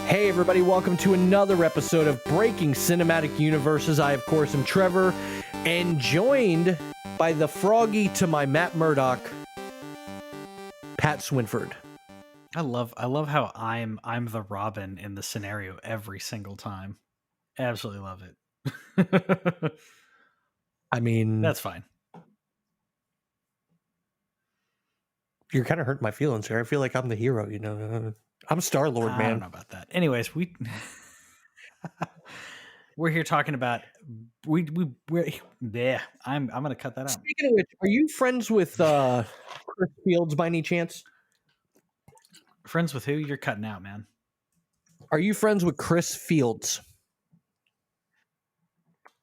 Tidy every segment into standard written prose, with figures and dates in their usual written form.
Hey everybody, welcome to another episode of Breaking Cinematic Universes. I, of course, am Trevor, and joined by the Froggy to my Matt Murdock, Pat Swinford. I love how I'm the Robin in the scenario every single time. Absolutely love it. I mean, That's fine. You're kind of hurting my feelings here. I feel like I'm the hero, you know. I'm Star-Lord, man. I don't know about that. Anyways, we're here talking about we're yeah. I'm gonna cut that out. Speaking of which, are you friends with Chris Fields by any chance? Friends with who? You're cutting out, man. Are you friends with Chris Fields?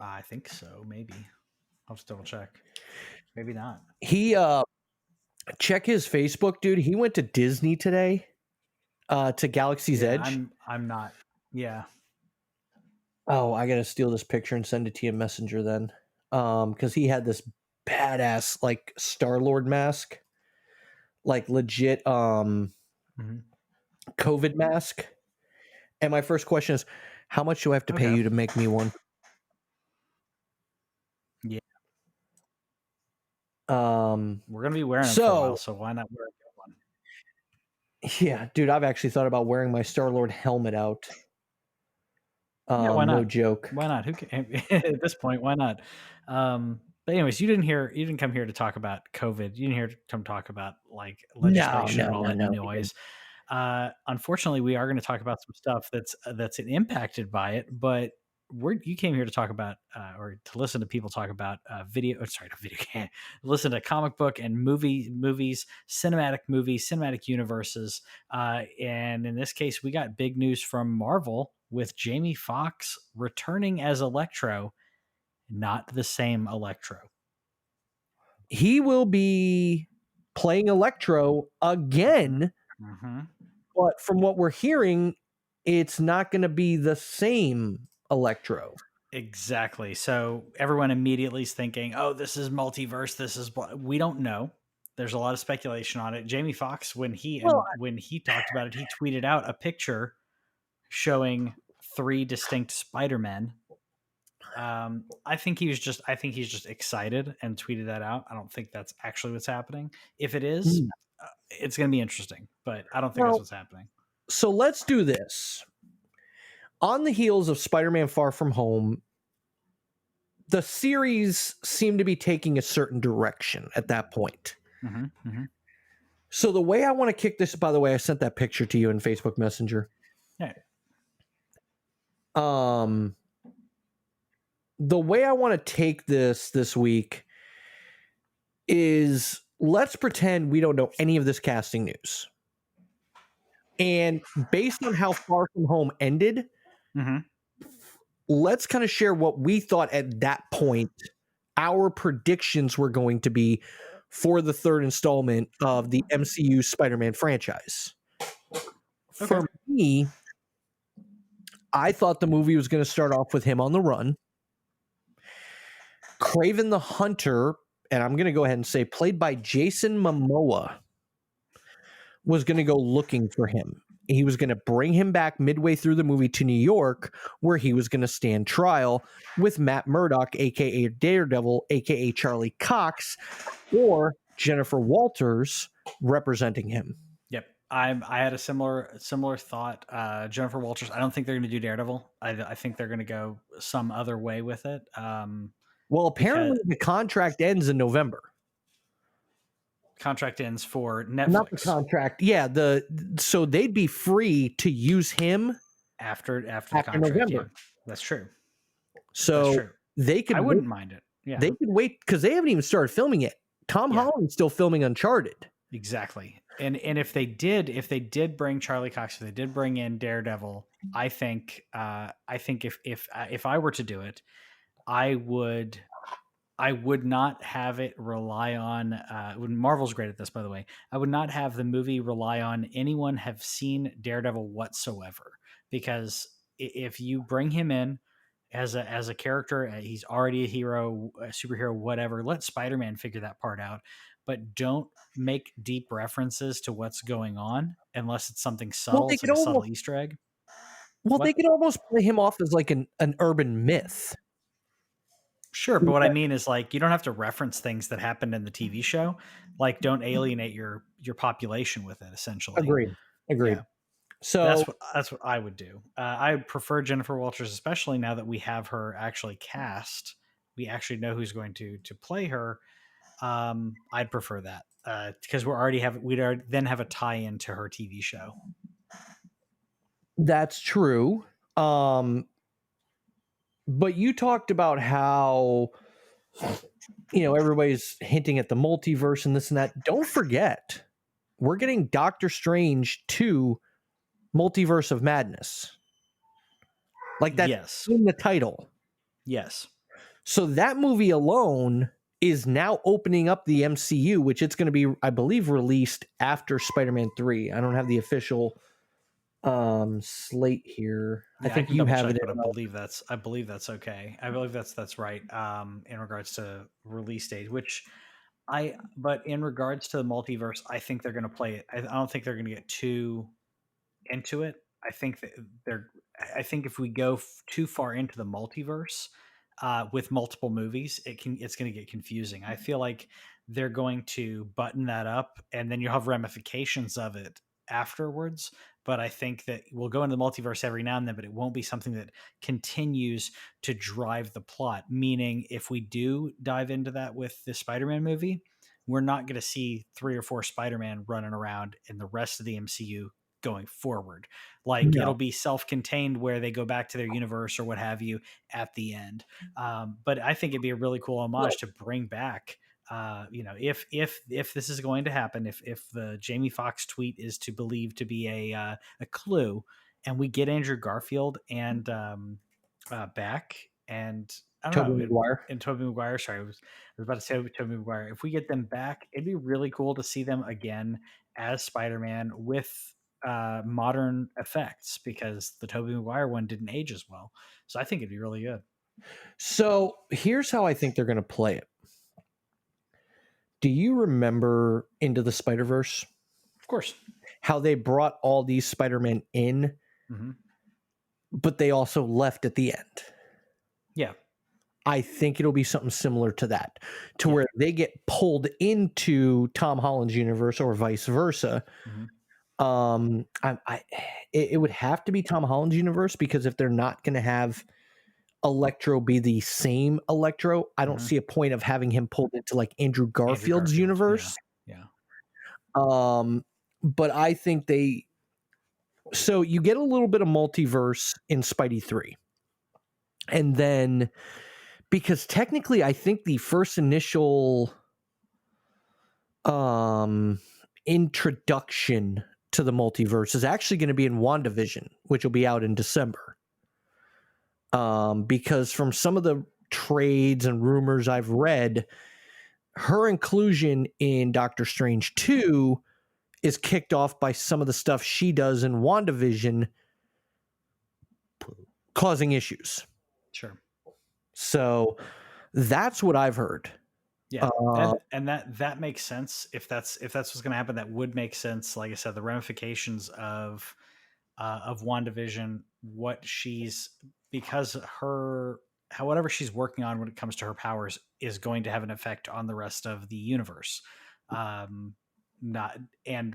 I think so. Maybe. I'll just double check. Maybe not. He check his Facebook, dude. He went to Disney today. To Galaxy's Edge. I'm not. Yeah. Oh, I gotta steal this picture and send it to you in Messenger then. Because he had this badass like Star-Lord mask. Like legit COVID mask. And my first question is, how much do I have to pay you to make me one? Yeah. We're gonna be wearing it for a while, so why not wear one? Yeah, dude, I've actually thought about wearing my Star-Lord helmet out. Yeah, why not? No joke. Why not? Who can, at this point, why not? But anyways, you didn't come here to talk about COVID. You didn't hear to come talk about like legislation and all that noise. Unfortunately, we are going to talk about some stuff that's impacted by it, but you came here to talk about or to listen to people talk about listen to comic book and movies, cinematic universes, and in this case, we got big news from Marvel with Jamie Foxx returning as Electro, not the same Electro. He will be playing Electro again, but from what we're hearing, it's not going to be the same Electro. Exactly. So everyone immediately is thinking, oh, this is multiverse. We don't know. There's a lot of speculation on it. Jamie Foxx, when he talked about it, he tweeted out a picture showing 3 distinct Spider-Men. I think he's just excited and tweeted that out. I don't think that's actually what's happening. If it is, it's going to be interesting, but I don't think that's what's happening. So let's do this. On the heels of Spider-Man Far From Home, the series seemed to be taking a certain direction at that point. So the way I want to kick this, by the way, I sent that picture to you in Facebook Messenger. Yeah. The way I want to take this week is let's pretend we don't know any of this casting news. And based on how Far From Home ended, let's kind of share what we thought at that point our predictions were going to be for the third installment of the MCU Spider-Man franchise. Okay. For me, I thought the movie was going to start off with him on the run. Kraven the Hunter, and I'm going to go ahead and say played by Jason Momoa, was going to go looking for him. He was going to bring him back midway through the movie to New York, where he was going to stand trial with Matt Murdock, a.k.a. Daredevil, a.k.a. Charlie Cox, or Jennifer Walters representing him. Yep. I had a similar thought. Jennifer Walters, I don't think they're going to do Daredevil. I think they're going to go some other way with it. Well, apparently the contract ends in November. Contract ends for Netflix. Not the contract. Yeah, so they'd be free to use him after the contract. November. Yeah. That's true. So that's true. They could. I wouldn't mind it. Yeah, they could wait because they haven't even started filming it. Tom Holland's still filming Uncharted. Exactly. And if they did bring Charlie Cox, if they did bring in Daredevil, I think if I were to do it, I would not have it rely on Marvel's great at this, by the way. I would not have the movie rely on anyone have seen Daredevil whatsoever, because if you bring him in as a character, he's already a hero, a superhero, whatever. Let Spider-Man figure that part out, but don't make deep references to what's going on unless it's something subtle, it's like a subtle Easter egg. Well, What? they could almost play him off as like an urban myth. Sure, but what I mean is like you don't have to reference things that happened in the TV show. Like don't alienate your population with it. Essentially, Agreed. Agreed. yeah. So That's what I would do. I prefer Jennifer Walters, especially now that we have her actually cast. We actually know who's going to play her. I'd prefer that because we'd then have a tie-in to her TV show. that's true. But you talked about how everybody's hinting at the multiverse and this and that. Don't forget, we're getting Doctor Strange 2 Multiverse of Madness. Like that's Yes. in the title. Yes. So that movie alone is now opening up the MCU, which it's going to be, I believe, released after Spider-Man 3. I don't have the official slate here. Yeah, I think can you have double-check, it. but I believe that's okay. I believe that's right. In regards to release date, but in regards to the multiverse, I think they're going to play it. I don't think they're going to get too into it. I think that I think if we go too far into the multiverse with multiple movies, it's going to get confusing. I feel like they're going to button that up, and then you'll have ramifications of it afterwards. But I think that we'll go into the multiverse every now and then, but it won't be something that continues to drive the plot. Meaning, if we do dive into that with the Spider-Man movie, we're not going to see 3 or 4 Spider-Man running around in the rest of the MCU going forward. Like it'll be self-contained where they go back to their universe or what have you at the end. But I think it'd be a really cool homage to bring back if this is going to happen, if the Jamie Foxx tweet is to believe to be a clue, and we get Andrew Garfield and back, and I don't Tobey know, Maguire. and Tobey Maguire. Sorry, I was about to say Tobey Maguire. If we get them back, it'd be really cool to see them again as Spider-Man with modern effects, because the Tobey Maguire one didn't age as well. So I think it'd be really good. So here's how I think they're going to play it. Do you remember Into the Spider-Verse? Of course. How they brought all these Spider-Men in, but they also left at the end. Yeah. I think it'll be something similar to that, where they get pulled into Tom Holland's universe or vice versa. It would have to be Tom Holland's universe, because if they're not going to have Electro be the same Electro, I don't see a point of having him pulled into like Andrew Garfield's universe. Yeah. But I think so you get a little bit of multiverse in Spidey 3. And then, because technically I think the first initial introduction to the multiverse is actually going to be in WandaVision, which will be out in December. Because from some of the trades and rumors I've read, her inclusion in Doctor Strange 2 is kicked off by some of the stuff she does in WandaVision causing issues. Sure. So that's what I've heard. Yeah, and that makes sense. If that's what's going to happen, that would make sense. Like I said, the ramifications of WandaVision, because whatever she's working on when it comes to her powers is going to have an effect on the rest of the universe, and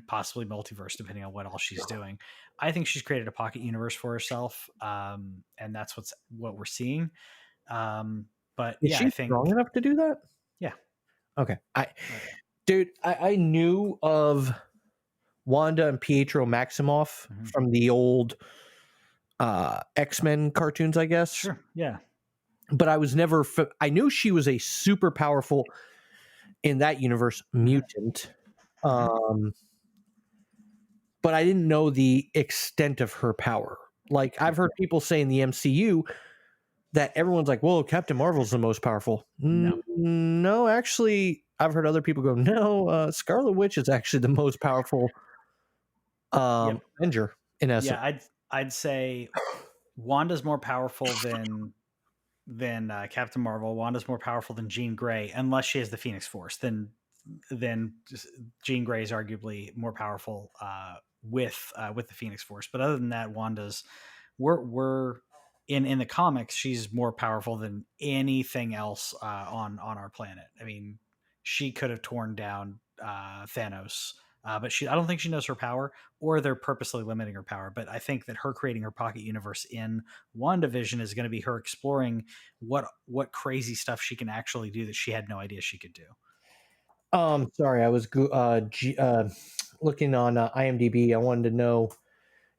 possibly multiverse, depending on what all she's doing. I think she's created a pocket universe for herself, and that's what we're seeing. But is yeah, she I think strong enough to do that? Yeah. Okay. I knew of Wanda and Pietro Maximoff from the old X-Men cartoons, I guess. Sure. Yeah. But I was never. I knew she was a super powerful, in that universe, mutant. But I didn't know the extent of her power. Like, I've heard people say in the MCU that everyone's like, "Well, Captain Marvel's the most powerful." No, actually, I've heard other people go, "No, Scarlet Witch is actually the most powerful Avenger." In essence, yeah, I'd say Wanda's more powerful than Captain Marvel. Wanda's more powerful than Jean Grey, unless she has the Phoenix Force. Then Jean Grey is arguably more powerful with the Phoenix Force. But other than that, Wanda's we're in the comics, she's more powerful than anything else on our planet. I mean, she could have torn down Thanos, but I don't think she knows her power, or they're purposely limiting her power. But I think that her creating her pocket universe in WandaVision is going to be her exploring what crazy stuff she can actually do that she had no idea she could do. Sorry, I was looking on IMDb. I wanted to know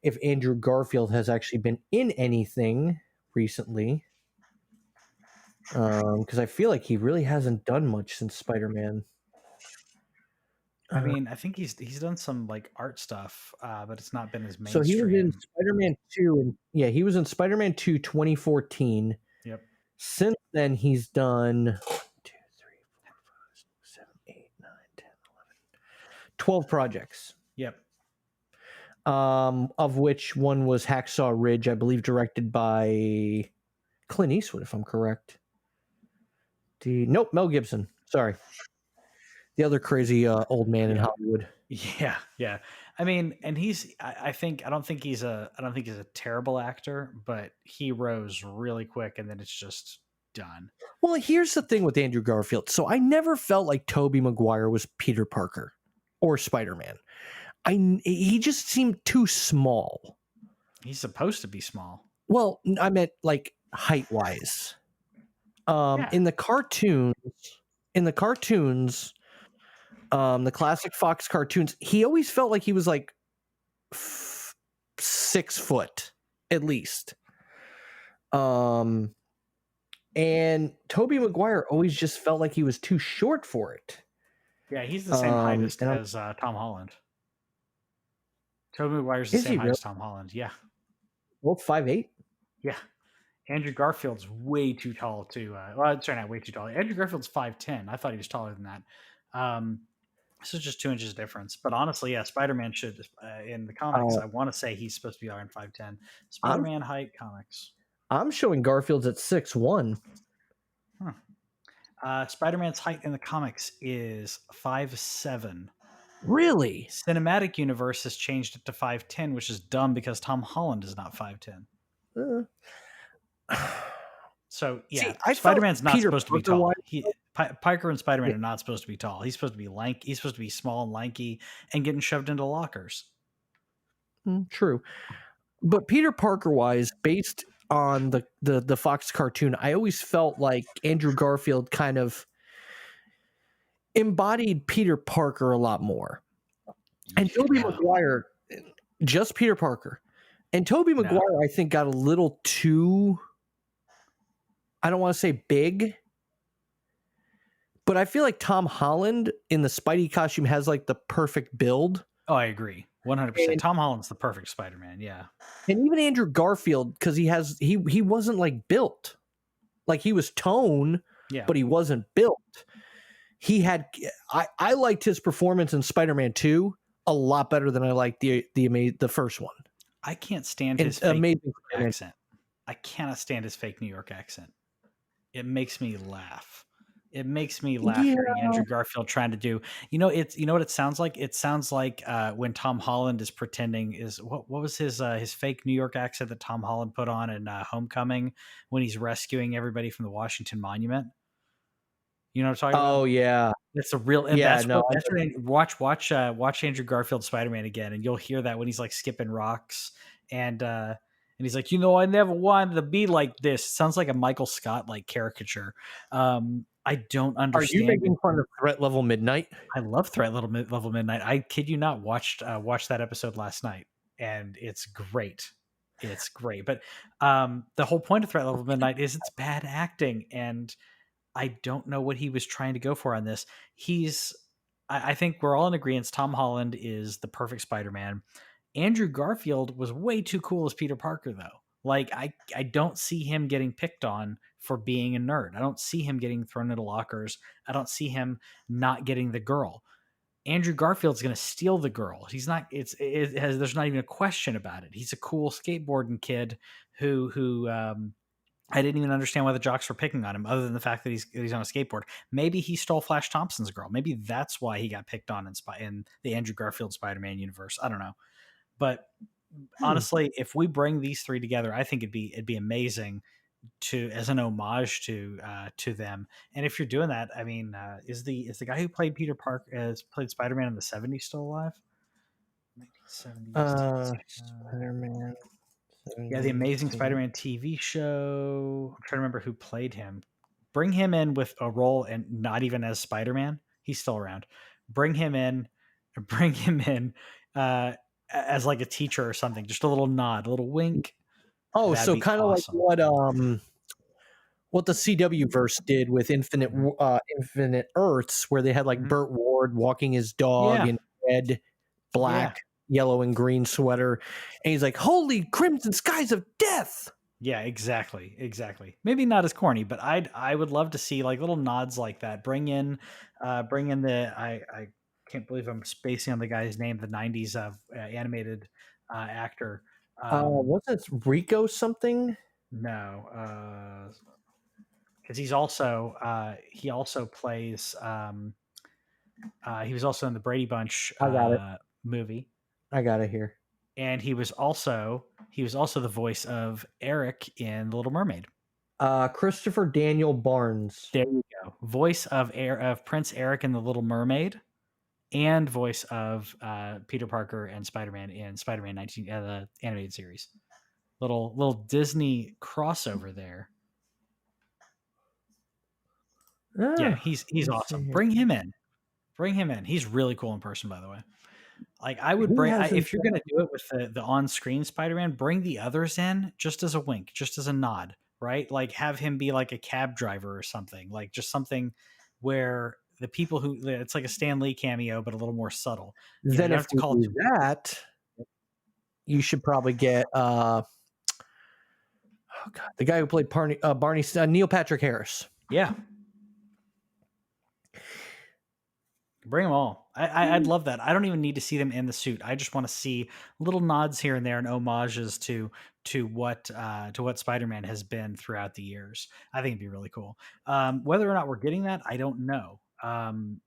if Andrew Garfield has actually been in anything recently, because I feel like he really hasn't done much since Spider-Man. I mean, I think he's done some like art stuff, but it's not been as So he was in mainstream. Spider-Man 2, and yeah, he was in Spider-Man 2 2014. Yep. Since then, he's done 1, 2, 3, 4, 5, 6, 7, 8, 9, 10, 11, 12 projects. Yep. Of which one was Hacksaw Ridge, I believe, directed by Clint Eastwood, if I'm correct. Nope, Mel Gibson. Sorry, the other crazy old man in Hollywood. Yeah, yeah. I mean, and I don't think he's a terrible actor, but he rose really quick, and then it's just done. Well, here's the thing with Andrew Garfield. So I never felt like Tobey Maguire was Peter Parker or Spider-Man. He just seemed too small. He's supposed to be small. Well, I meant like height-wise. In the cartoons, the classic Fox cartoons, he always felt like he was like 6 foot at least. And Tobey Maguire always just felt like he was too short for it. Yeah, he's the same height as Tom Holland. Tobey Maguire's the same height as Tom Holland. Yeah. Both 5'8"? Yeah. Andrew Garfield's way too tall too. Well, sorry, not way too tall. Andrew Garfield's 5'10". I thought he was taller than that. This is just 2 inches difference. But honestly, yeah, Spider-Man should in the comics. I want to say he's supposed to be around 5'10". Spider-Man height comics. I'm showing Garfield's at 6'1". Spider-Man's height in the comics is 5'7". Really? Cinematic universe has changed it to 5'10", which is dumb because Tom Holland is not 5'10". So yeah, Spider-Man's not supposed to be tall. Piker and Spider-Man are not supposed to be tall. He's supposed to be lanky. He's supposed to be small and lanky and getting shoved into lockers. True, but Peter Parker wise, based on the Fox cartoon, I always felt like Andrew Garfield kind of embodied Peter Parker a lot more, and Tobey Maguire just Peter Parker, and Tobey Maguire I think got a little too, I don't want to say big, but I feel like Tom Holland in the Spidey costume has like the perfect build. Oh, I agree. 100%. Tom Holland's the perfect Spider-Man, yeah. And even Andrew Garfield, because he wasn't like built. Like he was tone, but he wasn't built. He had I liked his performance in Spider-Man 2 a lot better than I liked the first one. I can't stand his fake accent. I cannot stand his fake New York accent. It makes me laugh. It makes me laugh hearing Andrew Garfield trying to do, what it sounds like? It sounds like when Tom Holland is pretending what was his fake New York accent that Tom Holland put on in Homecoming when he's rescuing everybody from the Washington Monument. You know what I'm talking about? Oh yeah. It's a real, watch Andrew Garfield Spider-Man again, and you'll hear that when he's like skipping rocks and he's like, I never wanted to be like this. It sounds like a Michael Scott like caricature. I don't understand. Are you making fun of Threat Level Midnight? I love Threat Level Midnight. I kid you not, watched that episode last night, and it's great. It's great. But the whole point of Threat Level Midnight is it's bad acting, and I don't know what he was trying to go for on this. I think we're all in agreement. Tom Holland is the perfect Spider-Man. Andrew Garfield was way too cool as Peter Parker, though. Like, I don't see him getting picked on for being a nerd. I don't see him getting thrown into lockers. I don't see him not getting the girl. Andrew Garfield's going to steal the girl. He's not. There's not even a question about it. He's a cool skateboarding kid who I didn't even understand why the jocks were picking on him, other than the fact that he's on a skateboard. Maybe he stole Flash Thompson's girl. Maybe that's why he got picked on in the Andrew Garfield Spider-Man universe. I don't know. But honestly, if we bring these three together, I think it'd be amazing to as an homage to them. And if you're doing that, I mean, is the guy who played Peter Parker as played Spider-Man in the 70s still alive? 1970s TV show. Spider-Man Yeah, the 70s Amazing TV. Spider-Man TV show. I'm trying to remember who played him. Bring him in with a role and not even as Spider-Man. He's still around. Bring him in. Bring him in as like a teacher or something. Just a little nod, a little wink. Oh, That'd so be kind of like awesome. what the CW verse did with Infinite Earths, where they had like Mhm. Burt Ward walking his dog Yeah, in red, yeah, black, yellow, and green sweater, and he's like, "Holy crimson skies of death!" yeah. Exactly, exactly. Maybe not as corny, but I would love to see like little nods like that. Bring in the I can't believe I'm spacing on the guy's name. The '90s animated actor. What's it, Rico something? No, because he also plays. He was also in the Brady Bunch I got it. movie, I got it here. and he was also the voice of Eric in The Little Mermaid. Christopher Daniel Barnes. There you go. Voice of Prince Eric in The Little Mermaid, and voice of Peter Parker and Spider-Man in Spider-Man 19 the animated series. Little Disney crossover there. Yeah, he's Let's see awesome. here. Bring him in. Bring him in. He's really cool in person, by the way. Like I would He bring hasn't if you're gonna do it with the on-screen Spider-Man, bring the others in just as a wink, just as a nod, right? Like have him be like a cab driver or something, like just something where the people who it's like a Stan Lee cameo, but a little more subtle. You know, you Then don't if have to we call it do that, you should probably get oh god, the guy who played Barney Neil Patrick Harris. yeah. Bring them all. I'd love that. I don't even need to see them in the suit. I just want to see little nods here and there and homages to what Spider-Man has been throughout the years. I think it'd be really cool. Whether or not we're getting that, I don't know. And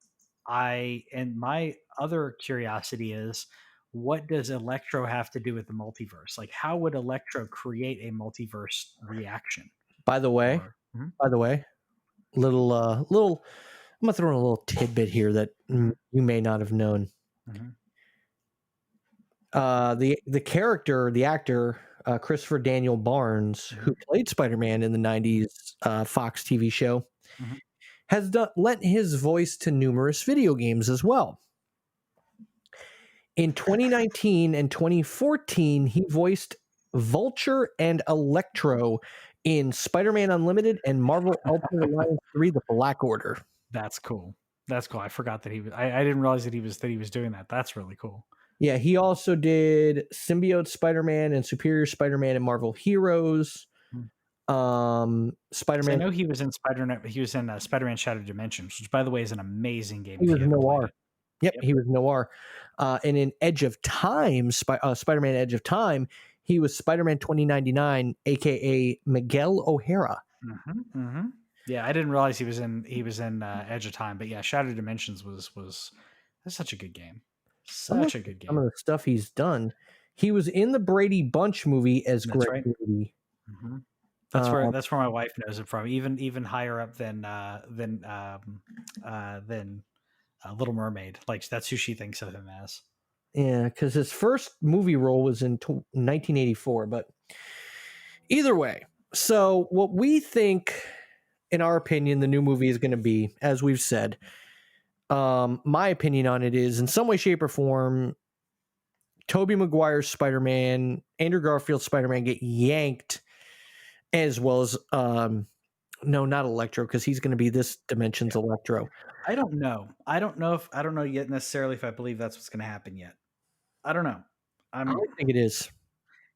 my other curiosity is, what does Electro have to do with the multiverse? Like, how would Electro create a multiverse reaction? By the way, Or little I'm gonna throw in a little tidbit here that you may not have known. Mhm. The actor Christopher Daniel Barnes, who played Spider-Man in the '90s Fox TV show, Mhm. has lent his voice to numerous video games as well. In 2019 and 2014, he voiced Vulture and Electro in Spider-Man Unlimited and Marvel Ultimate Alliance 3: The Black Order. That's cool. That's cool. I forgot that he was. I didn't realize that he was doing that. That's really cool. Yeah, he also did Symbiote Spider-Man and Superior Spider-Man and Marvel Heroes. Spider-Man. I know he was in Spider-Man. He was in Spider-Man Shattered Dimensions, which, by the way, is an amazing game. He If was you haven't played Noir. it. Yep, he was Noir. And in Edge of Time, Spider-Man Edge of Time, he was Spider-Man 2099, aka Miguel O'Hara. Yeah, I didn't realize he was in Edge of Time, but yeah, Shattered Dimensions was that's such a good game. Such a good game. Some of the stuff he's done. He was in the Brady Bunch movie as That's Greg right. Moody. That's where my wife knows it from. Even higher up than Little Mermaid. Like that's who she thinks of him as. Yeah, because his first movie role was in 1984. But either way, so what we think, in our opinion, the new movie is going to be, as we've said, my opinion on it is, in some way, shape, or form, Tobey Maguire's Spider-Man, Andrew Garfield's Spider-Man get yanked, as well as no, not Electro, because he's going to be this dimension's Electro. I don't know. I don't know yet necessarily if I believe that's what's going to happen yet. I don't know. I think it is.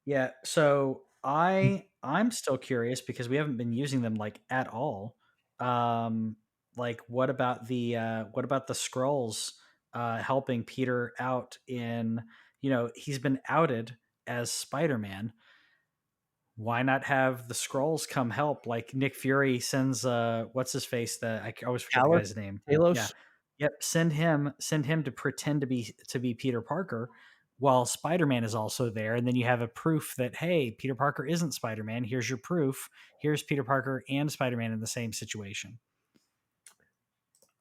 Yeah. So I'm still curious because we haven't been using them like at all. Like what about the Skrulls helping Peter out in, he's been outed as Spider-Man. Why not have the Skrulls come help? Like Nick Fury sends what's his face, I always forget the guy's name. Talos? Yeah. Yep, send him to pretend to be Peter Parker. while Spider-Man is also there. And then you have a proof that, hey, Peter Parker isn't Spider-Man. Here's your proof. Here's Peter Parker and Spider-Man in the same situation.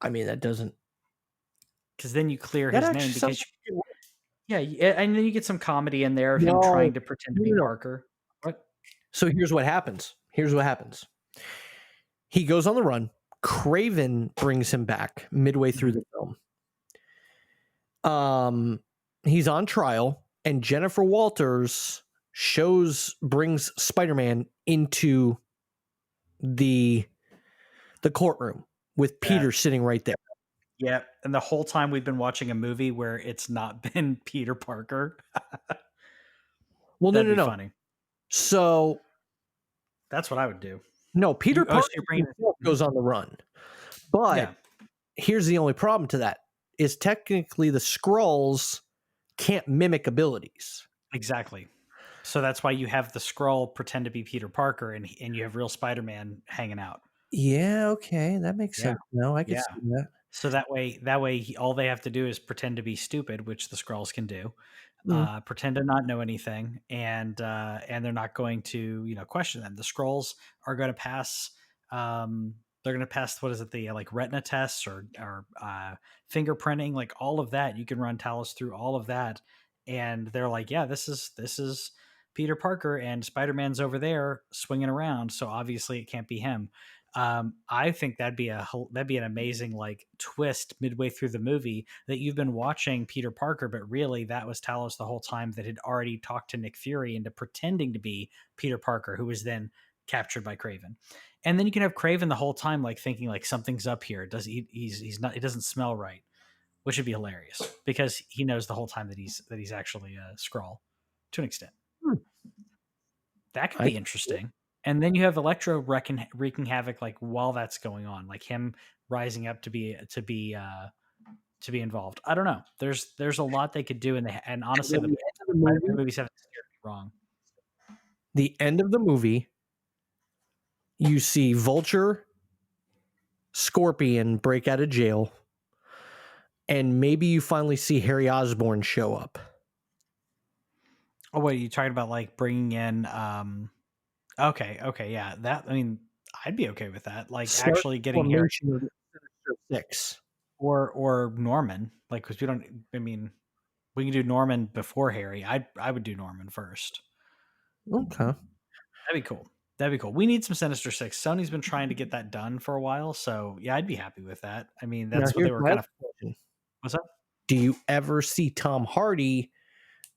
I mean, that doesn't. Because then you clear That his actually name. sounds Because like it works. yeah, and then you get some comedy in there of him No, trying to pretend to no, be no, no. Parker. What? So here's what happens. Here's what happens. He goes on the run. Craven brings him back midway through the film. He's on trial, and Jennifer Walters brings Spider-Man into the courtroom with Peter sitting right there. Yeah, and the whole time we've been watching a movie where it's not been Peter Parker. Well, That'd no, be no. funny. So that's what I would do. No, Peter Parker himself goes on the run. But here's the only problem to that is technically the Skrulls can't mimic abilities. Exactly. So that's why you have the Skrull pretend to be Peter Parker and you have real Spider-Man hanging out. Yeah, okay. That makes sense. No, I can see that. So that way all they have to do is pretend to be stupid, which the Skrulls can do. Pretend to not know anything, and they're not going to question them. The Skrulls are going to pass. They're going to pass what is it, the like retina tests or fingerprinting, like all of that. You can run Talos through all of that, and they're like, yeah, this is Peter Parker, and Spider-Man's over there swinging around, so obviously it can't be him. I think that'd be an amazing like twist midway through the movie, that you've been watching Peter Parker, but really that was Talos the whole time, that had already talked to Nick Fury into pretending to be Peter Parker, who was then captured by Craven. And then you can have Craven the whole time like thinking like something's up here. He's not, it doesn't smell right, which would be hilarious because he knows the whole time that he's actually a Skrull to an extent. That could be interesting. And then you have Electro wreaking havoc like while that's going on, like him rising up to be involved. I don't know. There's a lot they could do, and honestly, the movies haven't steered me wrong. The end of the movie, you see Vulture, Scorpion break out of jail, and maybe you finally see Harry Osborn show up. Oh, wait, you talking about like bringing in? Okay, yeah. That, I mean, I'd be okay with that. Like actually getting Harry Six or Norman, like because we don't. I mean, we can do Norman before Harry. I would do Norman first. Okay, that'd be cool. That'd be cool. We need some Sinister Six. Sony's been trying to get that done for a while, so yeah, I'd be happy with that. I mean, that's what they were kind of. What's up? Do you ever see Tom Hardy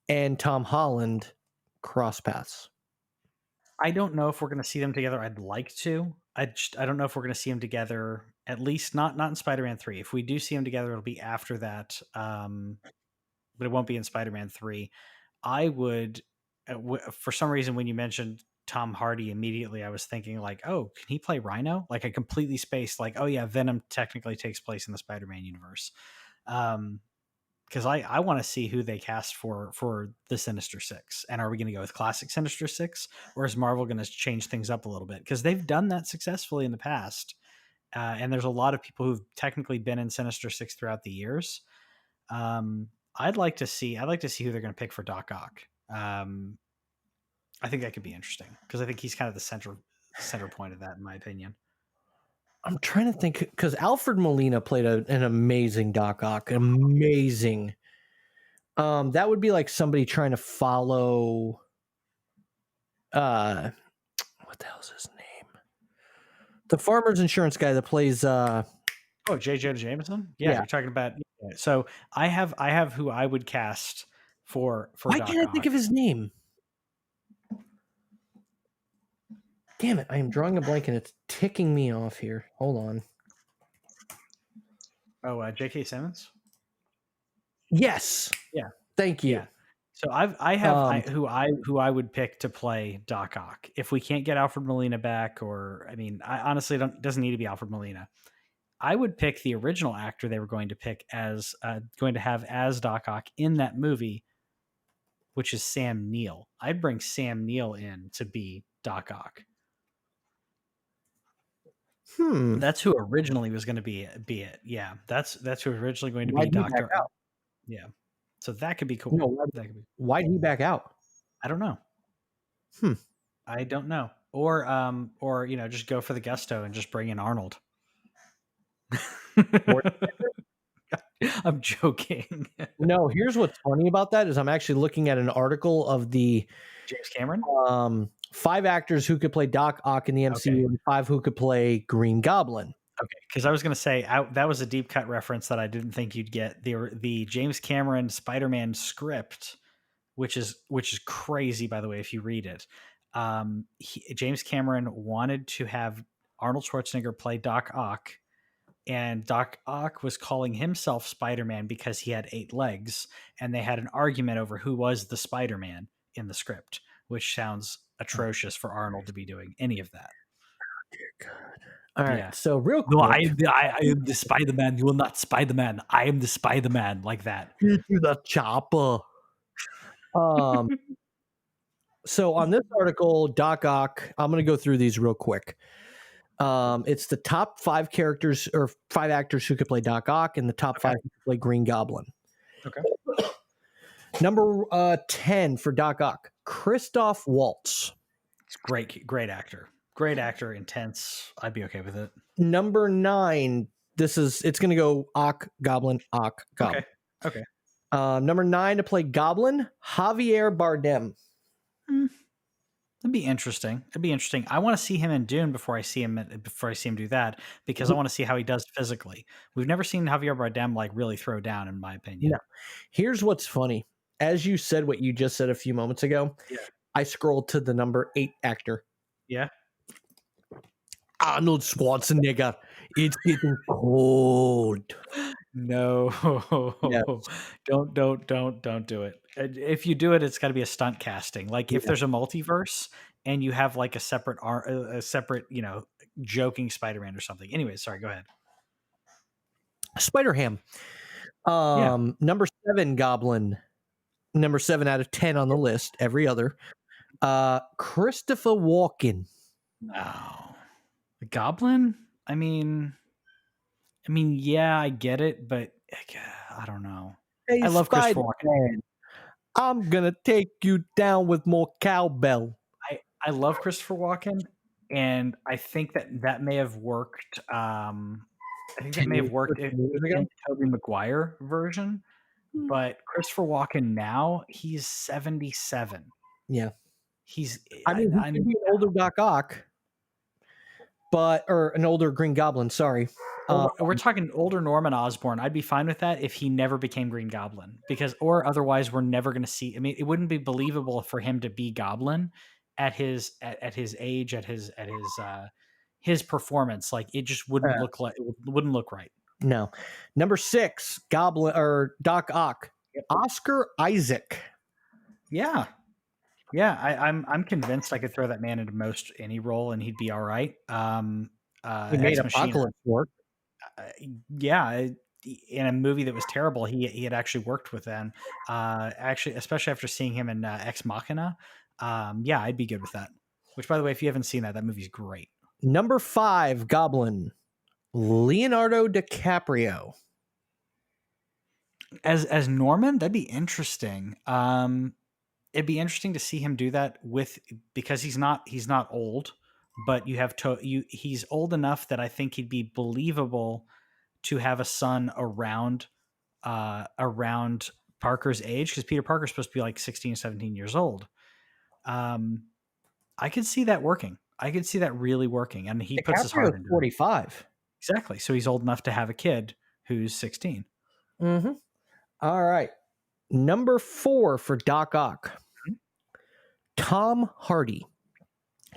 and Tom Holland cross paths? I don't know if we're going to see them together. I'd like to. I don't know if we're going to see them together. At least not in Spider-Man 3. If we do see them together, it'll be after that. But it won't be in Spider-Man 3. I would, for some reason, when you mentioned Tom Hardy, immediately I was thinking like, oh, can he play Rhino? Like I completely spaced like, oh yeah, Venom technically takes place in the Spider-Man universe. Because I want to see who they cast for the Sinister Six. And are we going to go with classic Sinister Six, or is Marvel going to change things up a little bit? Because they've done that successfully in the past. And there's a lot of people who've technically been in Sinister Six throughout the years. I'd like to see who they're going to pick for Doc Ock. I think that could be interesting because I think he's kind of the center point of that, in my opinion. I'm trying to think, because Alfred Molina played an amazing Doc Ock. Amazing. That would be like somebody trying to follow. What the hell is his name? The Farmers Insurance guy that plays. J. Jonah Jameson. Yeah, you're talking about. So I have who I would cast for. Why Doc can't I Ock. think of his name? Damn it! I am drawing a blank and it's ticking me off here. Hold on. Oh, J.K. Simmons. Yes. Yeah. Thank you. Yeah. So I have who I would pick to play Doc Ock. If we can't get Alfred Molina back, or I mean, I honestly doesn't need to be Alfred Molina. I would pick the original actor they were going to pick as Doc Ock in that movie, which is Sam Neill. I'd bring Sam Neill in to be Doc Ock. That's who originally was going to be it. Yeah, that's who originally going to be Doctor. Yeah. So that could be cool. No, That could be. why'd he back out? I don't know. Hmm. I don't know. Or just go for the gusto and just bring in Arnold. Or- I'm joking. No, here's what's funny about that is I'm actually looking at an article of the James Cameron? 5 actors who could play Doc Ock in the MCU and 5 who could play Green Goblin. Okay, because I was going to say that was a deep cut reference that I didn't think you'd get. The James Cameron Spider-Man script, which is crazy, by the way, if you read it. James Cameron wanted to have Arnold Schwarzenegger play Doc Ock, and Doc Ock was calling himself Spider-Man because he had 8 legs, and they had an argument over who was the Spider-Man in the script, which sounds atrocious for Arnold to be doing any of that. Dear God. All right. Yeah. So real quick. No, I am the Spider-Man. You are not Spider-Man. I am the Spider-Man, like that. Get to the chopper. So on this article, Doc Ock, I'm going to go through these real quick. It's the top 5 characters or 5 actors who could play Doc Ock and the top 5 who could play Green Goblin. Okay. Number 10 for Doc Ock, Christoph Waltz. It's great actor. Great actor, intense. I'd be okay with it. Number 9, it's going to go Ock, Goblin, Ock, Goblin. Okay. Number 9 to play Goblin, Javier Bardem. That'd be interesting. I want to see him in Dune before I see him do that, because I want to see how he does physically. We've never seen Javier Bardem like really throw down, in my opinion. No. Here's what's funny. As you said what you just said a few moments ago, I scrolled to the number 8 actor. Yeah. Arnold Schwarzenegger. It's getting cold. No. Yes. Don't do it. If you do it, it's got to be a stunt casting. Like if there's a multiverse and you have like a separate joking Spider-Man or something. Anyway, sorry, go ahead. Spider-Ham. Number 7 Goblin. Number 7 out of 10 on the list. Every other. Christopher Walken. Oh, the Goblin? I mean, yeah, I get it, but I don't know. Hey, I love Christopher Walken. I'm gonna take you down with more cowbell. I love Christopher Walken, and I think that may have worked. I think that may have worked in the Tobey Maguire version, but Christopher Walken now, he's 77. Yeah, he could be an older Doc Ock, or an older Green Goblin. Sorry. We're talking older Norman Osborn. I'd be fine with that if he never became Green Goblin, or otherwise we're never going to see. I mean, it wouldn't be believable for him to be Goblin at his age, at his performance. Like it just wouldn't look right. No. Number 6, Goblin or Doc Ock, Oscar Isaac. Yeah. I'm convinced I could throw that man into most any role and he'd be all right. He made Apocalypse work. In a movie that was terrible, he had actually worked with them. Actually, especially after seeing him in Ex Machina. I'd be good with that. Which, by the way, if you haven't seen that movie's great. Number 5, Goblin, Leonardo DiCaprio. As Norman, that'd be interesting. It'd be interesting to see him do that because he's not old, but he's old enough that I think he'd be believable to have a son around Parker's age, because Peter Parker's supposed to be like 16, 17 years old. I could see that working. I could see that really working. And he puts his heart into 45. Exactly. So he's old enough to have a kid who's 16. Mm-hmm. All right. Number 4 for Doc Ock, Tom Hardy.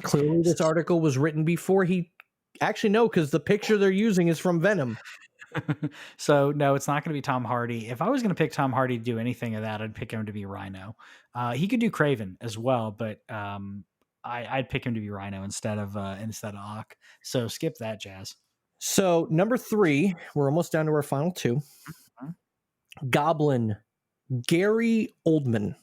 Clearly, this article was written before he actually because the picture they're using is from Venom. So no, it's not going to be Tom Hardy. If I was going to pick Tom Hardy to do anything of that, I'd pick him to be Rhino. He could do Kraven as well, but I'd pick him to be Rhino instead of Ock. So skip that, Jazz. So number 3, we're almost down to our final 2. Goblin, Gary Oldman.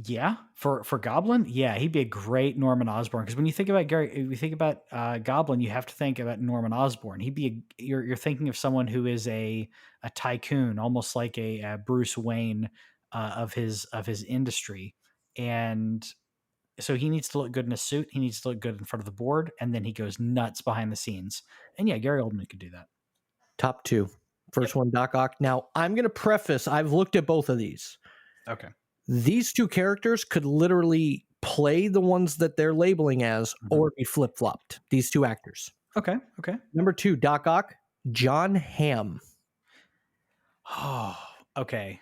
Yeah, for Goblin, yeah, he'd be a great Norman Osborn. Because when you think about Goblin, you have to think about Norman Osborn. He'd be you're thinking of someone who is a tycoon, almost like a Bruce Wayne of his industry, and so he needs to look good in a suit. He needs to look good in front of the board, and then he goes nuts behind the scenes. And yeah, Gary Oldman could do that. Top two. Yep. First one, Doc Ock. Now, I'm going to preface, I've looked at both of these. Okay. These two characters could literally play the ones that they're labeling as or be flip-flopped. These two actors. Okay. Okay. Number two, Doc Ock, John Hamm. Oh, okay.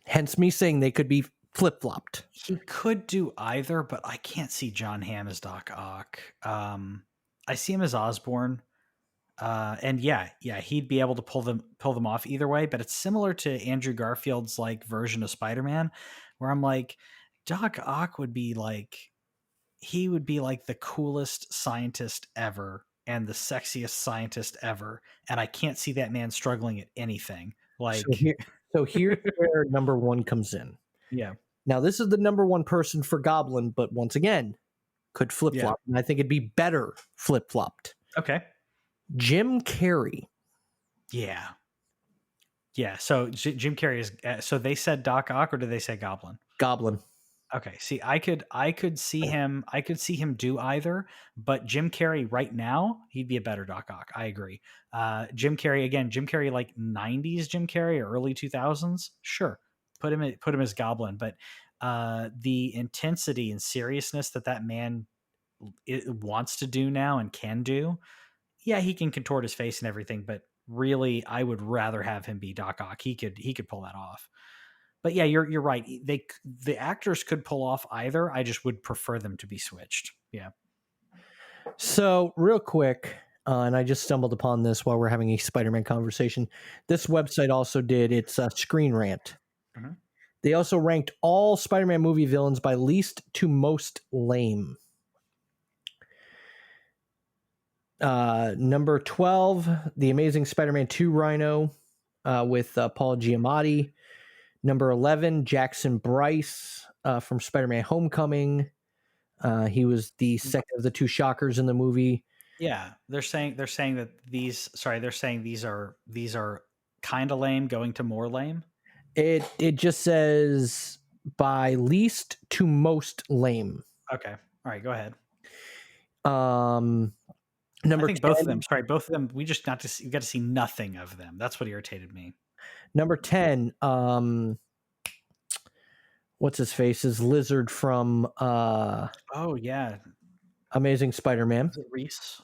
Hence me saying they could be flip-flopped. He could do either, but I can't see John Hamm as Doc Ock. I see him as Osborn. And yeah, he'd be able to pull them off either way, but it's similar to Andrew Garfield's like version of Spider-Man, where I'm like, Doc Ock would be like, he would be like the coolest scientist ever and the sexiest scientist ever, and I can't see that man struggling at anything. Like, Here's where number one comes in. yeah, Now, this is the number one person for Goblin, but once again, could flip-flop. And I think it'd be better flip-flopped. okay, Jim Carrey. yeah. So Jim Carrey is. So they said Doc Ock, or did they say Goblin? Goblin. Okay. See, I could see him. I could see him do either. But Jim Carrey right now, he'd be a better Doc Ock. I agree. Jim Carrey again. Jim Carrey like '90s Jim Carrey or early 2000s. Sure, put him as Goblin. But the intensity and seriousness that man wants to do now and can do, yeah, he can contort his face and everything. But really, I would rather have him be Doc Ock. He could pull that off. But yeah, you're right. The actors could pull off either. I just would prefer them to be switched. Yeah. So real quick, and I just stumbled upon this while we're having a Spider-Man conversation. This website also did its Screen Rant. Mm-hmm. They also ranked all Spider-Man movie villains by least to most lame. Number 12, The Amazing Spider-Man 2 Rhino with Paul Giamatti. Number 11, Jackson Bryce from Spider-Man Homecoming. He was the second of the two Shockers in the movie. Yeah, they're saying that these are kind of lame going to more lame. It just says by least to most lame. Okay. All right, go ahead. Number I think 10, both of them. We just got to see nothing of them. That's what irritated me. Number 10, what's his face is Lizard from Oh yeah, Amazing Spider-Man. is it Reese?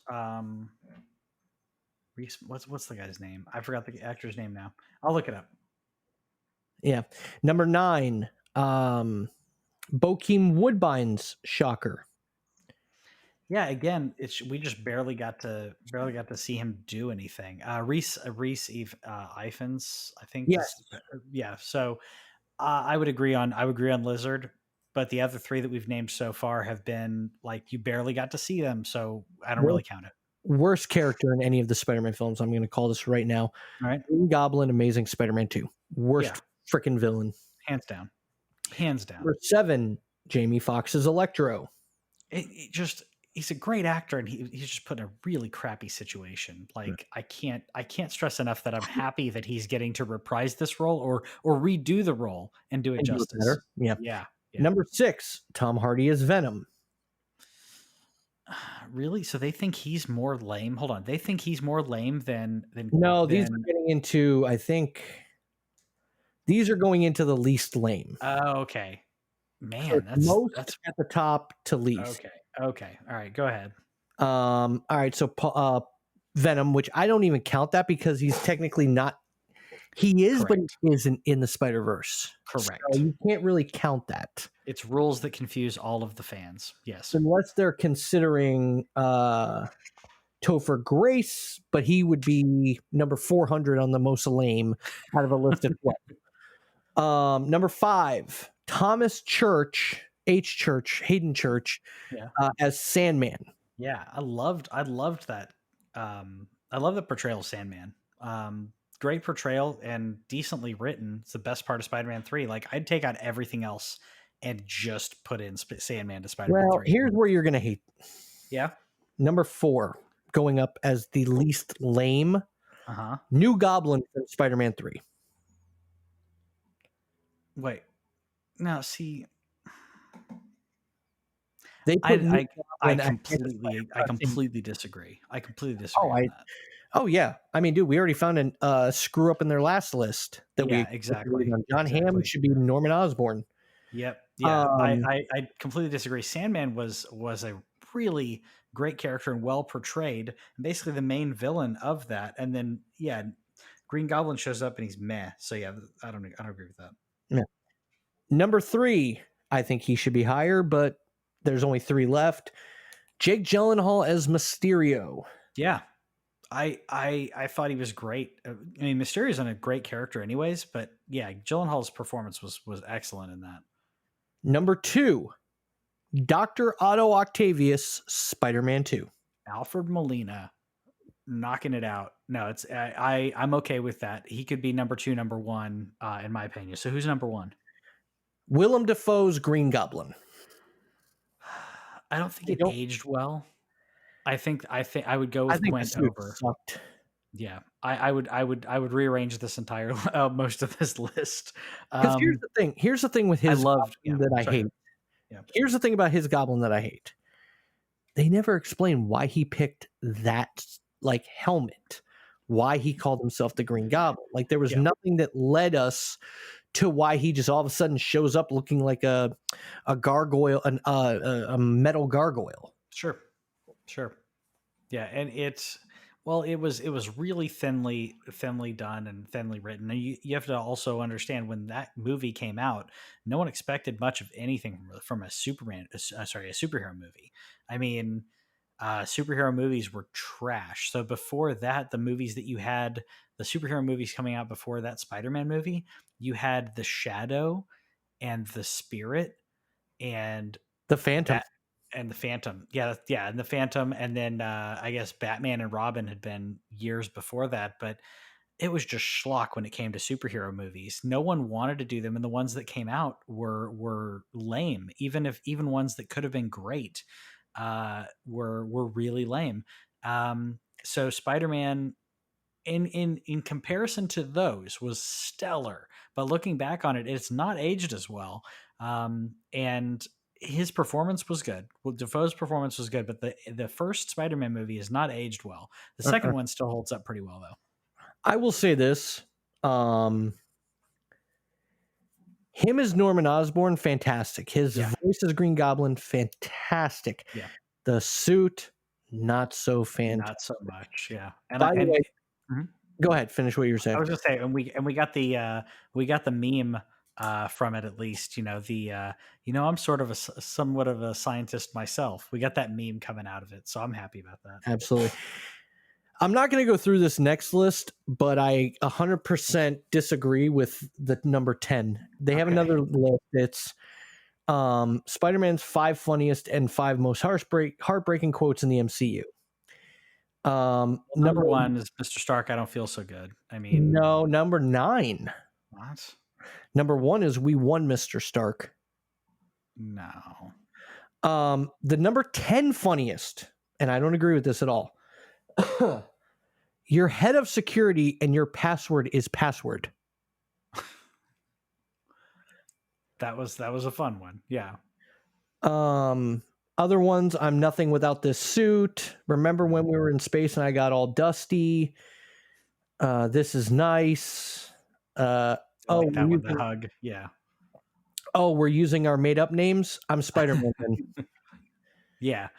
Reese, what's the guy's name? I forgot the actor's name now. I'll look it up. Yeah. Number 9, Bokeem Woodbine's Shocker. Yeah, again, we just barely got to see him do anything. Reese Ifans, I think. Yes. Yeah. So I would agree on Lizard, but the other three that we've named so far have been like you barely got to see them, so I don't really count it. Worst character in any of the Spider-Man films. I'm going to call this right now. All right. Green Goblin, Amazing Spider-Man 2. Worst freaking villain. Hands down. Number 7, Jamie Foxx's Electro. He's a great actor, and he's just put in a really crappy situation. Like I can't stress enough that I'm happy that he's getting to reprise this role or redo the role and do it justice. Better. Yeah. Yeah. Number 6, Tom Hardy is Venom. Really? So they think he's more lame? Hold on. They think he's more lame than No, these are getting into, I think these are going into the least lame. Oh, okay. Man, so that's at the top to least. Okay. All right, go ahead. All right, so Venom, which I don't even count that because he's technically not. He is, correct, but he isn't in the Spider-Verse. Correct. So you can't really count that. It's rules that confuse all of the fans. Yes. Unless they're considering Topher Grace, but he would be number 400 on the most lame out of a list of 12. Number 5, Thomas Hayden Church, as Sandman. Yeah, I loved that. I love the portrayal of Sandman. Great portrayal and decently written. It's the best part of Spider-Man 3. Like I'd take out everything else and just put in Sandman to Spider-Man Well, 3. here's where you're gonna hate. Yeah. Number 4, going up as the least lame, Uh-huh. New Goblin from Spider-Man 3. Wait. Now, see, They put New I Goblin ahead of Spider-Man. completely disagree. I completely disagree Oh, on that. oh yeah. I mean, dude, we already found an screw up in their last list that Yeah, we exactly. on. John Hamm should be Norman Osborn. Yep. Yeah. I completely disagree. Sandman was a really great character and well portrayed, and basically the main villain of that. And then yeah, Green Goblin shows up and he's meh. So yeah, I don't agree with that. Yeah. Number 3, I think he should be higher, but there's only 3 left. Jake Gyllenhaal as Mysterio. Yeah. I thought he was great. I mean, Mysterio's a great character anyways, but yeah, Gyllenhaal's performance was excellent in that. Number 2, Dr. Otto Octavius, Spider-Man 2. Alfred Molina knocking it out. No, it's I'm okay with that. He could be number 2, number 1, in my opinion. So who's number 1? Willem Dafoe's Green Goblin. I don't think it aged well. I think I would go with Quint over. Sucked. Yeah, I would rearrange this entire most of this list. Because here's the thing with his that I hate. Yeah. Here's the thing about his Goblin that I hate. They never explain why he picked that like helmet, why he called himself the Green Goblin. Like there was nothing that led us to why he just all of a sudden shows up looking like a gargoyle, a metal gargoyle. Sure. Yeah, and it was really thinly done and thinly written. And you have to also understand when that movie came out, no one expected much of anything from a superhero movie. I mean, superhero movies were trash. So before that, the movies that you had, the superhero movies coming out before that Spider-Man movie, you had The Shadow and The Spirit and The Phantom. And the Phantom. Yeah, and the Phantom. And then I guess Batman and Robin had been years before that, but it was just schlock when it came to superhero movies. No one wanted to do them, and the ones that came out were lame. Even ones that could have been great were really lame. So Spider-Man in comparison to those was stellar, but looking back on it, it's not aged as well. And his performance was good. Well, Defoe's performance was good, but the first Spider-Man movie is not aged well. The second one still holds up pretty well, though. I will say this: him as Norman Osborn, fantastic. His voice as Green Goblin, fantastic. Yeah. The suit, not so fantastic. Not so much. Yeah. And by the way, go ahead, finish what you're saying. I was just saying, and we got the meme from it, at least, I'm sort of somewhat of a scientist myself. We got that meme coming out of it, so I'm happy about that. Absolutely. I'm not going to go through this next list, but I 100% disagree with the number 10. They have another list. It's Spider-Man's 5 funniest and 5 most heartbreaking quotes in the MCU. Number 1 is Mr. Stark, I don't feel so good. I mean, no, number 9. What? Number 1 is We Won, Mr. Stark. No. The number 10 funniest, and I don't agree with this at all. Your head of security and your password is password. That was a fun one. Yeah. Other ones, I'm nothing without this suit. Remember when we were in space and I got all dusty? This is nice. That one, the hug. Yeah. Oh, we're using our made up names. I'm Spider-Man. Yeah.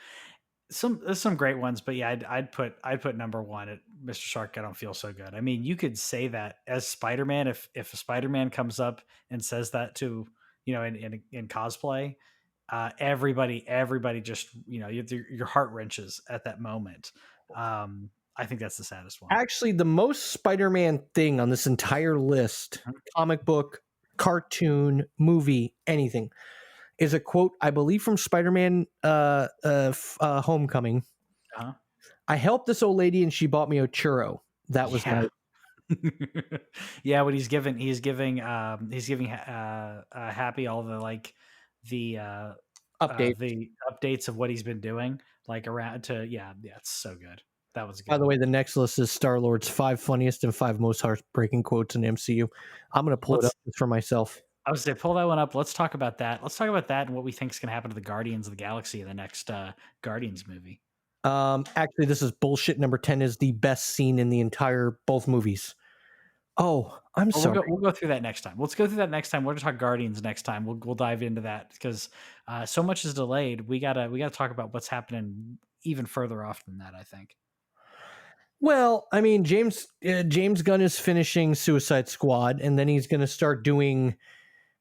There's some great ones, but yeah, I'd put number 1 at Mr. Stark, I don't feel so good. I mean, you could say that as Spider-Man, if a Spider-Man comes up and says that to, in cosplay, everybody just, your heart wrenches at that moment. I think that's the saddest one. Actually, the most Spider-Man thing on this entire list, comic book, cartoon, movie, anything, is a quote, I believe, from Spider-Man Homecoming. Uh-huh. I helped this old lady and she bought me a churro. That was nice. Yeah, what he's giving Happy all the Update. the updates of what he's been doing, like around to it's so good. That was good. By the way, the next list is Star-Lord's 5 funniest and 5 most heartbreaking quotes in MCU. I'm going to pull it up for myself. I was going to pull that one up. Let's talk about that. Let's talk about that and what we think is going to happen to the Guardians of the Galaxy in the next Guardians movie. Actually, this is bullshit. Number 10 is the best scene in the entire both movies. Oh, sorry. We'll go through that next time. Let's go through that next time. We're going to talk Guardians next time. We'll dive into that because so much is delayed. We gotta talk about what's happening even further off than that, I think. Well, I mean, James Gunn is finishing Suicide Squad, and then he's going to start doing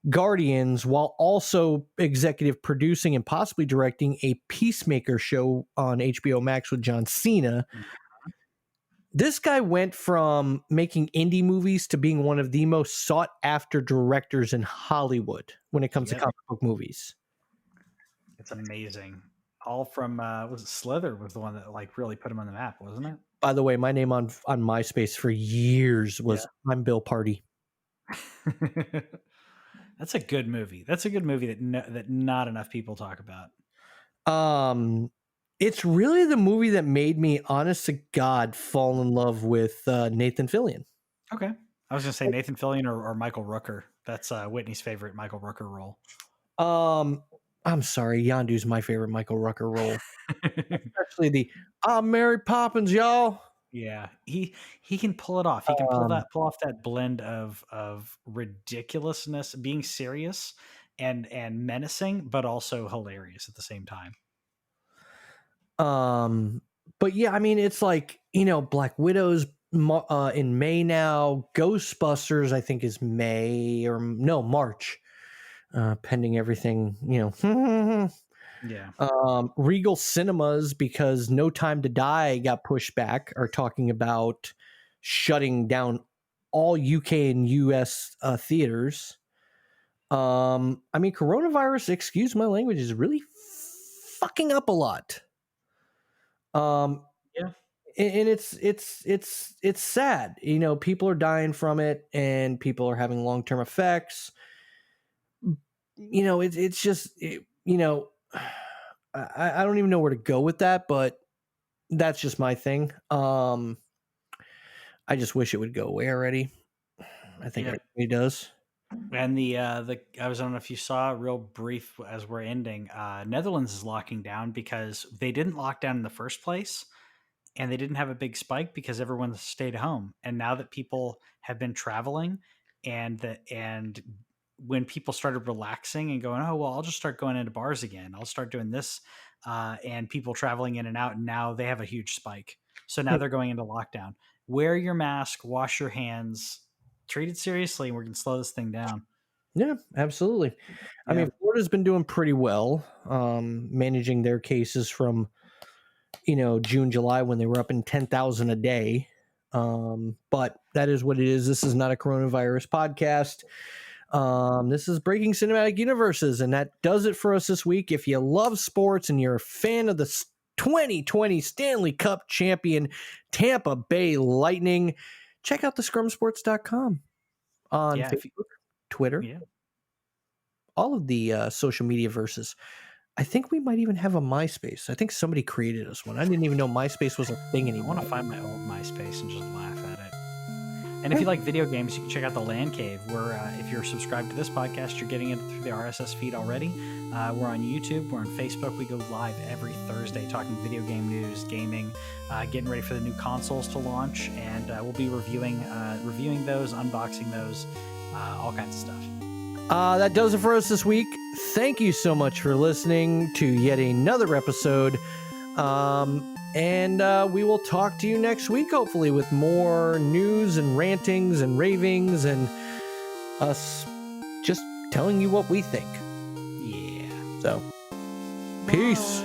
Guardians while also executive producing and possibly directing a Peacemaker show on HBO Max with John Cena. This guy went from making indie movies to being one of the most sought after directors in Hollywood when it comes to comic book movies. It's amazing. All from was it Slither was the one that like really put him on the map, wasn't it? By the way, my name on MySpace for years was I'm Bill Party. That's a good movie. That's a good movie that not enough people talk about. It's really the movie that made me, honest to God, fall in love with Nathan Fillion. Okay. I was going to say Nathan Fillion or Michael Rooker. That's Whitney's favorite Michael Rooker role. I'm sorry. Yondu's my favorite Michael Rooker role. Especially the I'm Mary Poppins, y'all. Yeah. He can pull it off. He can pull off that blend of ridiculousness, being serious and menacing, but also hilarious at the same time. But yeah, I mean, it's like, Black Widow's in May now. Ghostbusters, I think, is May or no, March, pending everything, Yeah. Regal Cinemas, because No Time to Die got pushed back, are talking about shutting down all UK and US theaters. I mean, coronavirus, excuse my language, is really fucking up a lot. Yeah. And it's sad. People are dying from it and people are having long-term effects. It's just, I don't even know where to go with that, but that's just my thing. I just wish it would go away already. I think it does. And I don't know if you saw, real brief as we're ending, Netherlands is locking down because they didn't lock down in the first place and they didn't have a big spike because everyone stayed home. And now that people have been traveling and when people started relaxing and going, oh, well, I'll just start going into bars again. I'll start doing this. And people traveling in and out. And now they have a huge spike. So now they're going into lockdown. Wear your mask, wash your hands, treat it seriously, and we're going to slow this thing down. Yeah, absolutely. I mean, Florida's been doing pretty well, managing their cases from, June, July, when they were up in 10,000 a day. But that is what it is. This is not a coronavirus podcast. This is Breaking Cinematic Universes, and that does it for us this week. If you love sports and you're a fan of the 2020 Stanley Cup champion Tampa Bay Lightning, check out thescrumsports.com on Facebook, Twitter, all of the social media verses. I think we might even have a MySpace. I think somebody created us one. I didn't even know MySpace was a thing anymore. I want to find my old MySpace and just laugh at it. And if you like video games, you can check out TheLanCave, where if you're subscribed to this podcast, you're getting it through the RSS feed already. We're on YouTube. We're on Facebook. We go live every Thursday talking video game news, gaming, getting ready for the new consoles to launch. And we'll be reviewing those, unboxing those, all kinds of stuff. That does it for us this week. Thank you so much for listening to yet another episode. And we will talk to you next week, hopefully, with more news and rantings and ravings and us just telling you what we think. Yeah. So, peace.